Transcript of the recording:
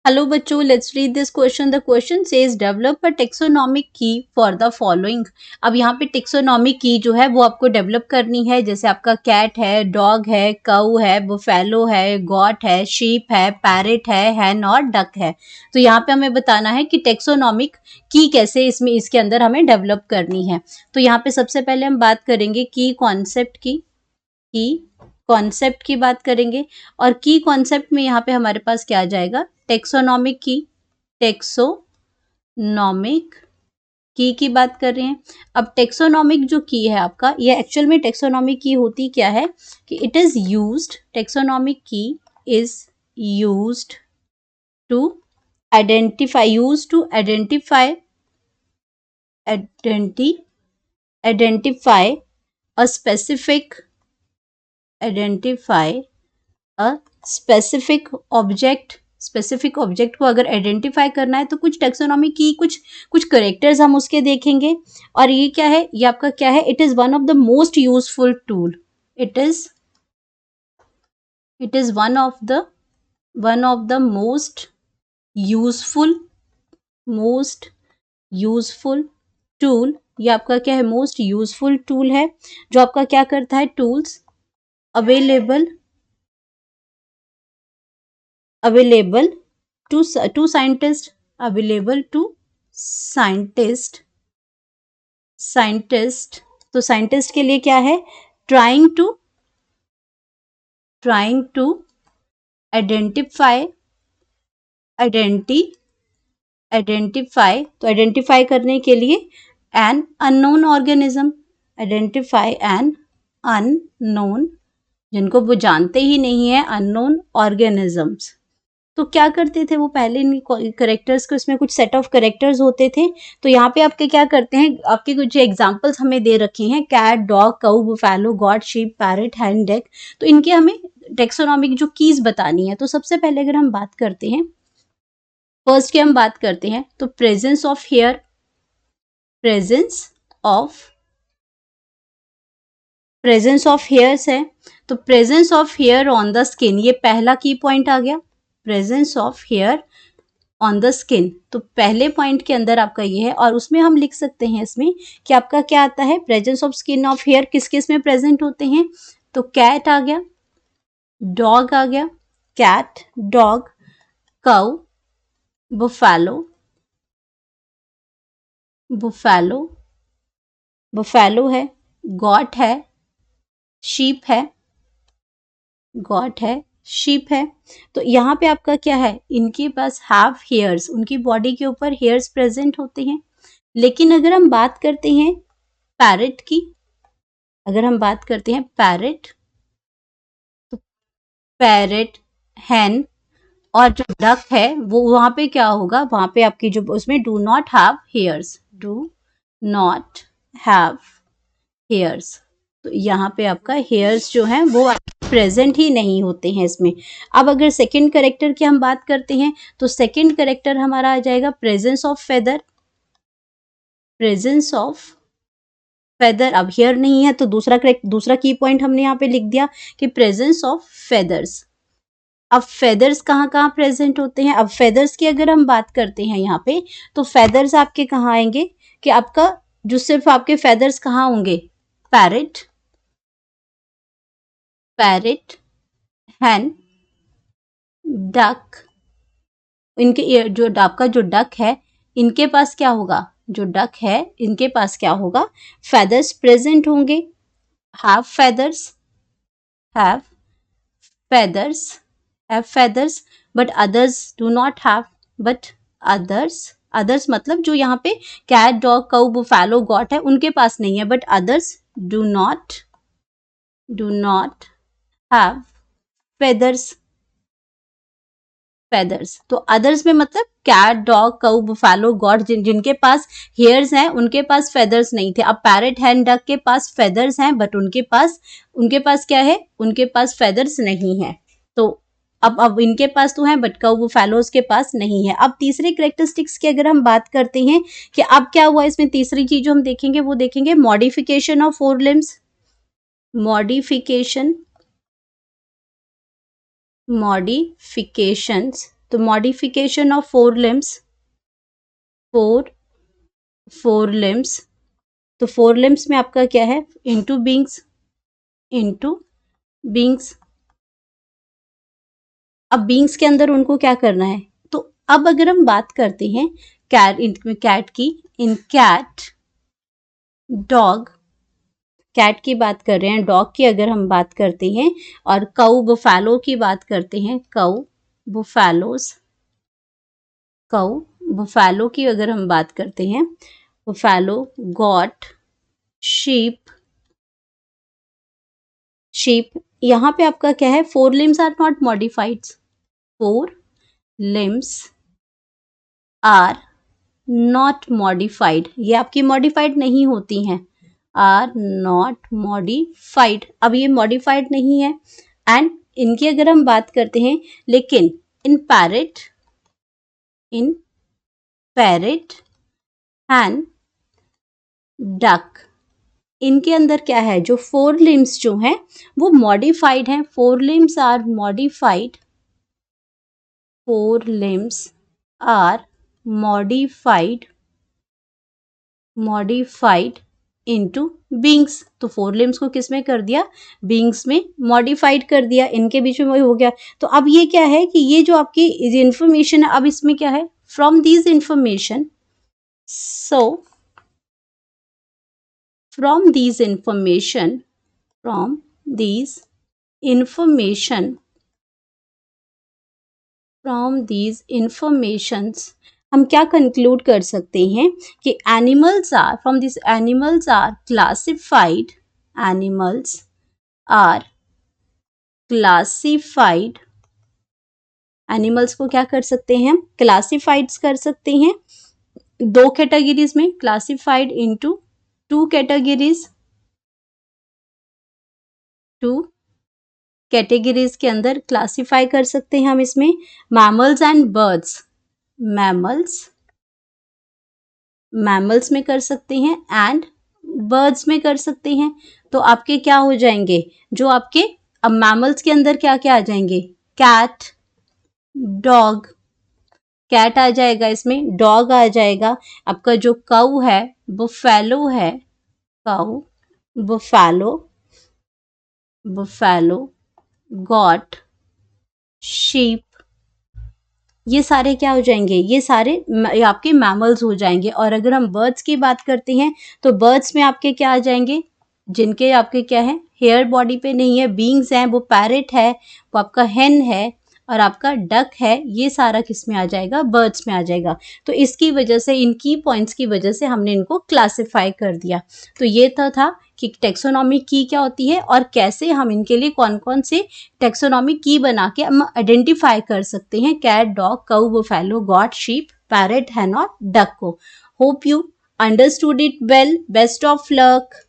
Hello बच्चों, let's read this question. The question says develop a taxonomic की for the following. अब यहाँ पे टेक्सोनॉमिक की जो है वो आपको डेवलप करनी है। जैसे आपका कैट है, डॉग है, काऊ है, बुफेलो है, गॉट है, शीप है, पैरेट है, हैन और डक है। तो यहाँ पे हमें बताना है कि टेक्सोनॉमिक की कैसे इसके अंदर हमें डेवलप करनी है। तो यहाँ पे सबसे पहले हम बात करेंगे की कॉन्सेप्ट की बात करेंगे। और की कॉन्सेप्ट में यहाँ पे हमारे पास क्या आ जाएगा, टेक्सोनॉमिक की बात कर रहे हैं। अब टेक्सोनॉमिक जो की है आपका, ये एक्चुअल में टेक्सोनॉमिक की होती क्या है कि it is used, taxonomic key is used to identify identify a specific object को अगर आइडेंटिफाई करना है तो कुछ टेक्सोनॉमी की कुछ करेक्टर्स हम उसके देखेंगे। और ये क्या है, ये आपका क्या है, it is one of the most useful tool. It is one of the useful most useful tool. ये आपका क्या है, मोस्ट यूजफुल टूल है, जो आपका क्या करता है, tools available to scientist available to scientist. तो साइंटिस्ट के लिए क्या है, ट्राइंग टू आइडेंटिफाई तो आइडेंटिफाई करने के लिए an unknown organism, identify an unknown, जिनको वो जानते ही नहीं है, अननोन ऑर्गेनिजम्स। तो क्या करते थे वो पहले, इन करेक्टर्स को, इसमें कुछ सेट ऑफ करेक्टर्स होते थे। तो यहाँ पे आपके क्या करते हैं, आपके कुछ एग्जांपल्स हमें दे रखे हैं, कैट, डॉग, काऊ, बुफेलो, गॉट, शीप, पैरेट, हैन, डक। तो इनके हमें टेक्सोनॉमिक जो कीज बतानी है। तो सबसे पहले अगर हम बात करते हैं, फर्स्ट की हम बात करते हैं, तो प्रेजेंस ऑफ हेयर्स है। तो presence of hair on the skin, ये पहला की पॉइंट आ गया, presence of hair on the skin. तो पहले पॉइंट के अंदर आपका ये है, और उसमें हम लिख सकते हैं इसमें कि आपका क्या आता है, presence of skin of hair किस किस में प्रेजेंट होते हैं। तो कैट आ गया, डॉग आ गया, कैट, डॉग, काऊ, बुफेलो है, गॉट है, शीप है। तो यहाँ पे आपका क्या है, इनके पास हैव हेयर्स, उनकी बॉडी के ऊपर हेयर्स प्रेजेंट होते हैं। लेकिन अगर हम बात करते हैं पैरेट की, तो पैरेट, हैन और जो डक है वो वहां पे क्या होगा, वहां पे आपकी जो उसमें डू नॉट हैव हेयर्स। तो यहाँ पे आपका हेयर्स जो हैं वो प्रेजेंट ही नहीं होते हैं इसमें। अब अगर सेकंड करेक्टर की हम बात करते हैं, तो सेकंड करेक्टर हमारा आ जाएगा प्रेजेंस ऑफ फेदर। अब हेयर नहीं है तो दूसरा की पॉइंट हमने यहाँ पे लिख दिया कि प्रेजेंस ऑफ फेदर्स। अब फेदर्स कहाँ कहाँ प्रेजेंट होते हैं। अब फेदर्स की अगर हम बात करते हैं यहाँ पे, तो फेदर्स आपके कहाँ आएंगे कि आपका जो सिर्फ आपके फेदर्स कहाँ होंगे, पैरेट, हैन, डक। इनके जो आपका जो डक है, इनके पास क्या होगा, जो डक है इनके पास क्या होगा, फेदर्स प्रेजेंट होंगे, have feathers, but others do not have. But others मतलब जो यहाँ पे कैट, डॉग, काऊ, बुफेलो, गॉट है उनके पास नहीं है, but others do not have feathers. तो अदर्स में मतलब कैट, डॉग, काऊ, बुफेलो, गॉट, जिनके पास हेयर्स हैं उनके पास फेदर्स नहीं थे। अब पैरेट, हैन, डक के पास फेदर्स हैं, बट उनके पास क्या है, उनके पास फेदर्स नहीं है। तो अब इनके पास तो है, बट काऊ, बुफेलोज के पास नहीं है। अब तीसरे करेक्टरिस्टिक्स की अगर हम बात करते हैं कि अब क्या हुआ इसमें, तीसरी चीज जो हम देखेंगे वो देखेंगे modification of four limbs. Modifications तो modification of four limbs, four limbs, तो फोर लिम्स में आपका क्या है, इनटू बींग्स, अब बींग्स के अंदर उनको क्या करना है, तो अब अगर हम बात करते हैं कैट की, इन कैट, डॉग, कैट की बात कर रहे हैं, डॉग की अगर हम बात करते हैं, और काऊ बुफैलो की बात करते हैं, काऊ बुफैलो की अगर हम बात करते हैं, बुफैलो, गॉट, शीप, यहाँ पे आपका क्या है, four limbs are not modified, four limbs are not modified, ये आपकी मॉडिफाइड नहीं होती हैं, आर नॉट मॉडिफाइड, अब ये मॉडिफाइड नहीं है। एंड इनकी अगर हम बात करते हैं, लेकिन इन पैरेट एंड डक, इनके अंदर क्या है, जो फोर लिम्स जो हैं वो मॉडिफाइड हैं, four limbs are modified, four limbs are modified into beings, तो फोर लिम्स को किस में कर दिया, बींग्स में मॉडिफाइड कर दिया, इनके बीच में वही हो गया। तो अब ये क्या है कि ये जो आपकी इंफॉर्मेशन है, अब इसमें क्या है, from these information, so from these informations हम क्या कंक्लूड कर सकते हैं कि एनिमल्स आर क्लासिफाइड, एनिमल्स को क्या कर सकते हैं, हम क्लासिफाइड्स कर सकते हैं, दो कैटेगरीज में, क्लासिफाइड इनटू टू कैटेगरीज के अंदर क्लासिफाई कर सकते हैं हम इसमें, मैमल्स एंड बर्ड्स, मैमल्स में कर सकते हैं एंड बर्ड्स में कर सकते हैं। तो आपके क्या हो जाएंगे, जो आपके अब मैमल्स के अंदर क्या क्या आ जाएंगे, कैट, डॉग, कैट आ जाएगा इसमें, डॉग आ जाएगा, आपका जो काऊ है, बुफैलो है, काऊ, बुफैलो, गॉट, शीप, ये सारे क्या हो जाएंगे, ये सारे आपके मैमल्स हो जाएंगे। और अगर हम बर्ड्स की बात करते हैं, तो बर्ड्स में आपके क्या आ जाएंगे, जिनके आपके क्या है, हेयर बॉडी पे नहीं है, बींग्स हैं, वो पैरेट है, वो आपका हेन है, और आपका डक है, ये सारा किस में आ जाएगा, बर्ड्स में आ जाएगा। तो इसकी वजह से, इन की पॉइंट्स की वजह से हमने इनको क्लासिफाई कर दिया। तो ये था कि टेक्सोनॉमी की क्या होती है और कैसे हम इनके लिए कौन कौन से टेक्सोनॉमी की बना के हम आइडेंटिफाई कर सकते हैं कैट, डॉग, काऊ, बुफैलो, गॉट, शीप, पैरेट, हेन और डक को। Hope you understood it well, best of luck.